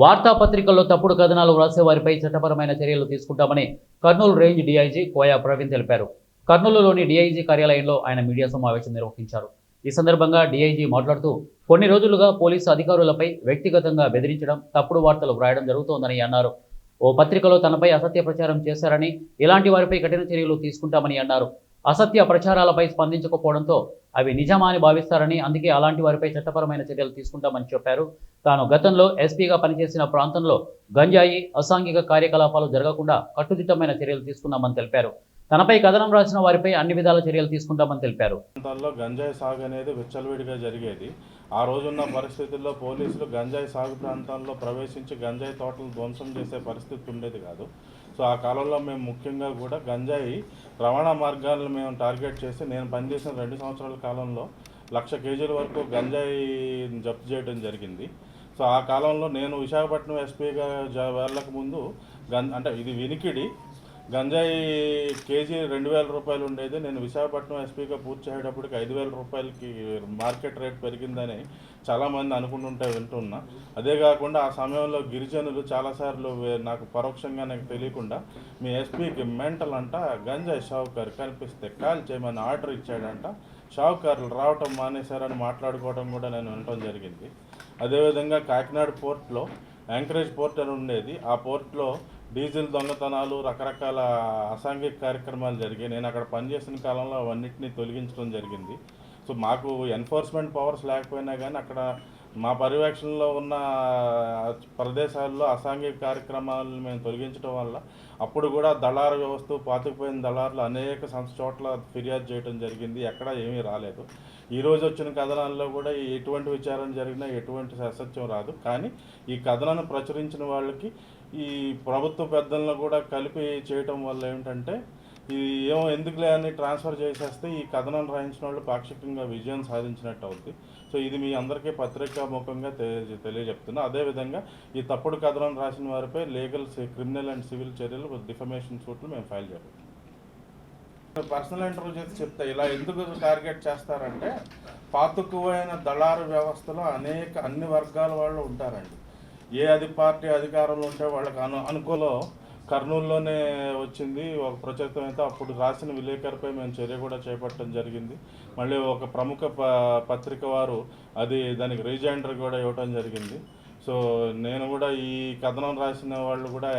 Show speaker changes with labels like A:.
A: వార్తాపత్రికల్లో తప్పుడు కథనాలు వ్రాసే వారిపై చట్టపరమైన చర్యలు తీసుకుంటామని కర్నూలు రేంజ్ డీఐజీ కోయా ప్రవీణ్ తెలిపారు. కర్నూలులోని డీఐజీ కార్యాలయంలో ఆయన మీడియా సమావేశం నిర్వహించారు. ఈ సందర్భంగా డీఐజీ మాట్లాడుతూ కొన్ని రోజులుగా పోలీసు అధికారులపై వ్యక్తిగతంగా బెదిరించడం, తప్పుడు వార్తలు వ్రాయడం జరుగుతోందని అన్నారు. ఓ పత్రికలో తనపై అసత్య ప్రచారం చేశారని, ఇలాంటి వారిపై కఠిన చర్యలు తీసుకుంటామని అన్నారు. అసత్య ప్రచారాలపై స్పందించకపోవడంతో అవి నిజమా అని భావిస్తారని, అందుకే అలాంటి వారిపై చట్టపరమైన చర్యలు తీసుకుంటామని చెప్పారు. తాను గతంలో ఎస్పీగా పనిచేసిన ప్రాంతంలో గంజాయి, అసాంఘిక కార్యకలాపాలు జరగకుండా కట్టుదిట్టమైన చర్యలు తీసుకున్నామని తెలిపారు. తనపై కథనం రాసిన వారిపై అన్ని విధాల చర్యలు తీసుకుంటామని తెలిపారు.
B: ప్రాంతాల్లో గంజాయి సాగు అనేది విచ్చలవిడిగా జరిగేది. ఆ రోజున్న పరిస్థితుల్లో పోలీసులు గంజాయి సాగు ప్రాంతాల్లో ప్రవేశించి గంజాయి తోటలు ధ్వంసం చేసే పరిస్థితి ఉండేది కాదు. సో ఆ కాలంలో మేము ముఖ్యంగా కూడా గంజాయి రవాణా మార్గాలను మేము టార్గెట్ చేసి, నేను పనిచేసిన 2 సంవత్సరాల కాలంలో 1,00,000 కేజీల వరకు గంజాయి జప్తు చేయడం జరిగింది. సో ఆ కాలంలో నేను విశాఖపట్నం ఎస్పీగా వెళ్ళక ముందు అంటే ఇది వినికిడి, గంజాయి కేజీ 2,000 రూపాయలు ఉండేది. నేను విశాఖపట్నం ఎస్పీగా పూర్తి చేసేటప్పటికి 5,000 రూపాయలకి మార్కెట్ రేట్ పెరిగిందని చాలామంది అనుకుంటుంటే వింటున్నా. అదే కాకుండా ఆ సమయంలో గిరిజనులు చాలాసార్లు నాకు పరోక్షంగా నాకు తెలియకుండా, మీ ఎస్పీకి మెంటల్ అంట, గంజాయి షావుకారు కనిపిస్తే కాల్ చేయమని ఆర్డర్ ఇచ్చాడంట, షావుకారులు రావటం మానేశారని మాట్లాడుకోవడం కూడా నేను వినటం జరిగింది. అదేవిధంగా కాకినాడ పోర్ట్లో యాంకరేజ్ పోర్ట్ అని ఉండేది. ఆ పోర్ట్లో డీజిల్ దొంగతనాలు, రకరకాల అసాంఘిక కార్యక్రమాలు జరిగాయి. నేను అక్కడ పనిచేసిన కాలంలో అవన్నింటినీ తొలగించడం జరిగింది. సో మాకు ఎన్ఫోర్స్మెంట్ పవర్స్ లేకపోయినా కానీ అక్కడ మా పర్యవేక్షణలో ఉన్న ప్రదేశాల్లో అసాంఘిక కార్యక్రమాలను మేము తొలగించడం వల్ల అప్పుడు కూడా దళార వ్యవస్థ, పాతుకుపోయిన దళారులు అనేక చోట్ల ఫిర్యాదు చేయడం జరిగింది. ఎక్కడ ఏమీ రాలేదు. ఈరోజు వచ్చిన కథనాల్లో కూడా ఎటువంటి విచారణ జరిగినా ఎటువంటి అసత్యం రాదు. కానీ ఈ కథనాన్ని ప్రచురించిన వాళ్ళకి ఈ ప్రభుత్వ పెద్దలను కూడా కలిపి చేయటం వల్ల ఏమిటంటే, ఇది ఎందుకులే అని ట్రాన్స్ఫర్ చేసేస్తే ఈ కథనం రాయించిన వాళ్ళు పాక్షికంగా విజయం సాధించినట్టు అవుతుంది. సో ఇది మీ అందరికీ పత్రికా ముఖంగా తెలియజెప్తున్నా. అదేవిధంగా ఈ తప్పుడు కథనం రాసిన వారిపై లీగల్, క్రిమినల్ అండ్ సివిల్ చర్యలు, డిఫమేషన్ సూట్లు మేము ఫైల్ చేయాలి. పర్సనల్ ఇంటర్వ్యూ చేసి చెప్తా, ఇలా ఎందుకు టార్గెట్ చేస్తారంటే, పాతుకుపోయిన దళారు వ్యవస్థలో అన్ని వర్గాల వాళ్ళు ఉంటారండి. ఏ పార్టీ అధికారంలో ఉంటే వాళ్ళకి అనుకూలం. కర్నూలులోనే వచ్చింది ఒక ప్రచురితం అయితే అప్పుడు రాసిన విలేకరిపై మేము చర్య కూడా చేపట్టడం జరిగింది. మళ్ళీ ఒక ప్రముఖ పత్రిక వారు దానికి రీజైండర్ కూడా ఇవ్వటం జరిగింది. సో నేను కూడా ఈ కథనం రాసిన వాళ్ళు కూడా